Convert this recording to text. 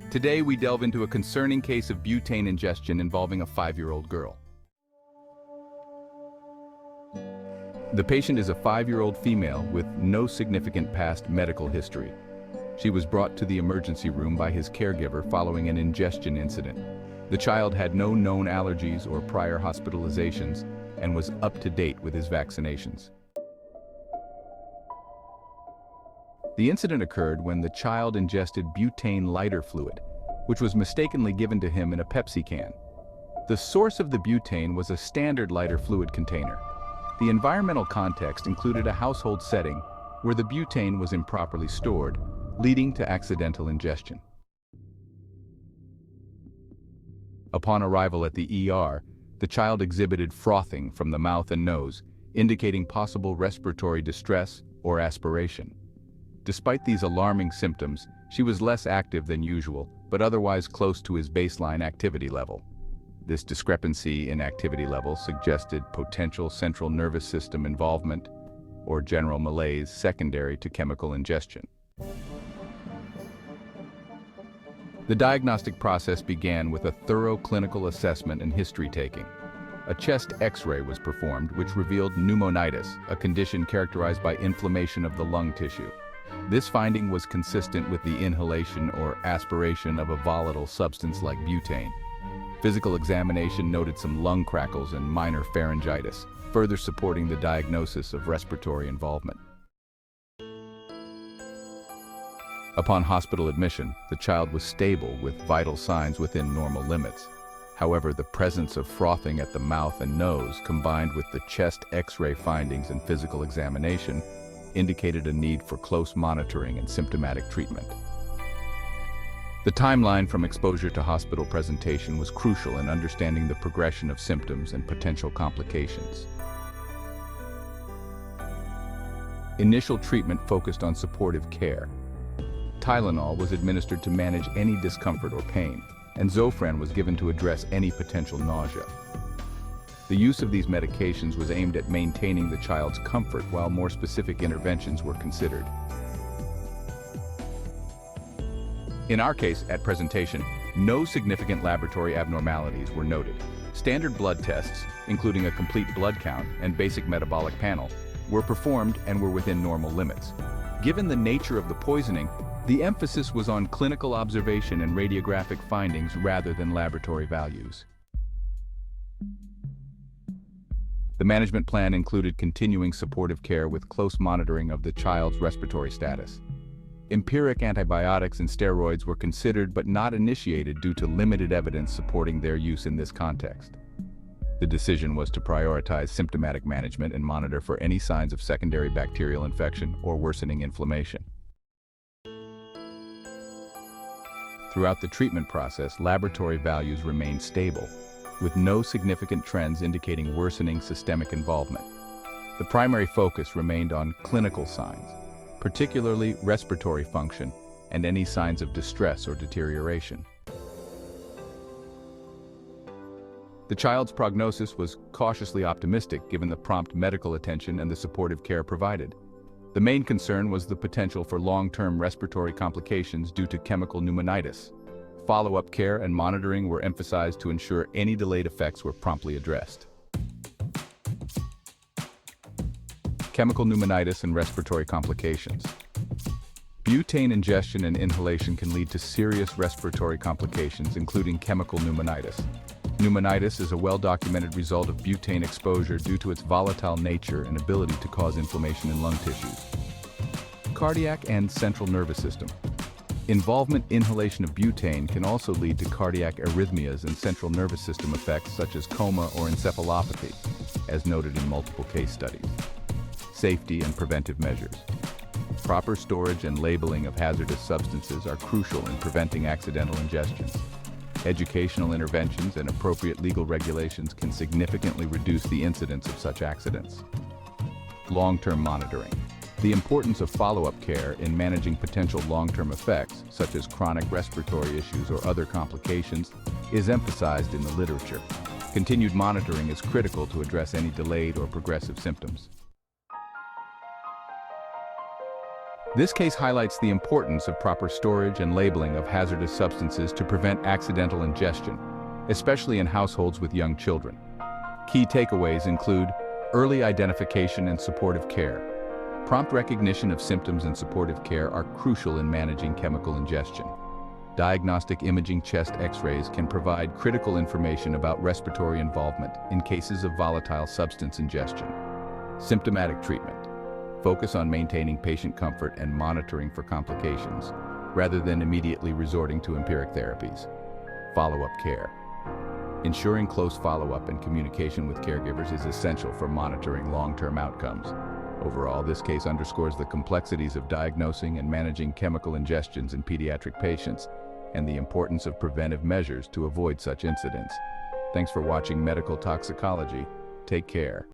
Today we delve into a concerning case of butane ingestion involving a 5-year-old girl. The patient is a 5-year-old female with no significant past medical history. She was brought to the emergency room by his caregiver following an ingestion incident. The child had no known allergies or prior hospitalizations and was up to date with his vaccinations. The incident occurred when the child ingested butane lighter fluid, which was mistakenly given to him in a Pepsi can. The source of the butane was a standard lighter fluid container. The environmental context included a household setting where the butane was improperly stored, leading to accidental ingestion. Upon arrival at the ER, the child exhibited frothing from the mouth and nose, indicating possible respiratory distress or aspiration. Despite these alarming symptoms, she was less active than usual, but otherwise close to his baseline activity level. This discrepancy in activity level suggested potential central nervous system involvement or general malaise secondary to chemical ingestion. The diagnostic process began with a thorough clinical assessment and history taking. A chest X-ray was performed, which revealed pneumonitis, a condition characterized by inflammation of the lung tissue. This finding was consistent with the inhalation or aspiration of a volatile substance like butane. Physical examination noted some lung crackles and minor pharyngitis, further supporting the diagnosis of respiratory involvement. Upon hospital admission, the child was stable with vital signs within normal limits. However, the presence of frothing at the mouth and nose, combined with the chest X-ray findings and physical examination, indicated a need for close monitoring and symptomatic treatment. The timeline from exposure to hospital presentation was crucial in understanding the progression of symptoms and potential complications. Initial treatment focused on supportive care. Tylenol was administered to manage any discomfort or pain, and Zofran was given to address any potential nausea. The use of these medications was aimed at maintaining the child's comfort while more specific interventions were considered. In our case, at presentation, no significant laboratory abnormalities were noted. Standard blood tests, including a complete blood count and basic metabolic panel, were performed and were within normal limits. Given the nature of the poisoning, the emphasis was on clinical observation and radiographic findings rather than laboratory values. The management plan included continuing supportive care with close monitoring of the child's respiratory status. Empiric antibiotics and steroids were considered but not initiated due to limited evidence supporting their use in this context. The decision was to prioritize symptomatic management and monitor for any signs of secondary bacterial infection or worsening inflammation. Throughout the treatment process, laboratory values remained stable, with no significant trends indicating worsening systemic involvement. The primary focus remained on clinical signs, particularly respiratory function and any signs of distress or deterioration. The child's prognosis was cautiously optimistic given the prompt medical attention and the supportive care provided. The main concern was the potential for long-term respiratory complications due to chemical pneumonitis. Follow-up care and monitoring were emphasized to ensure any delayed effects were promptly addressed. Chemical pneumonitis and respiratory complications. Butane ingestion and inhalation can lead to serious respiratory complications, including chemical pneumonitis. Pneumonitis is a well-documented result of butane exposure due to its volatile nature and ability to cause inflammation in lung tissues. Cardiac and central nervous system. Inhalation of butane can also lead to cardiac arrhythmias and central nervous system effects such as coma or encephalopathy, as noted in multiple case studies. Safety and preventive measures. Proper storage and labeling of hazardous substances are crucial in preventing accidental ingestion. Educational interventions and appropriate legal regulations can significantly reduce the incidence of such accidents. Long-term monitoring. The importance of follow-up care in managing potential long-term effects, such as chronic respiratory issues or other complications, is emphasized in the literature. Continued monitoring is critical to address any delayed or progressive symptoms. This case highlights the importance of proper storage and labeling of hazardous substances to prevent accidental ingestion, especially in households with young children. Key takeaways include early identification and supportive care. Prompt recognition of symptoms and supportive care are crucial in managing chemical ingestion. Diagnostic imaging chest X-rays can provide critical information about respiratory involvement in cases of volatile substance ingestion. Symptomatic treatment. Focus on maintaining patient comfort and monitoring for complications, rather than immediately resorting to empiric therapies. Follow-up care. Ensuring close follow-up and communication with caregivers is essential for monitoring long-term outcomes. Overall, this case underscores the complexities of diagnosing and managing chemical ingestions in pediatric patients and the importance of preventive measures to avoid such incidents. Thanks for watching Medical Toxicology. Take care.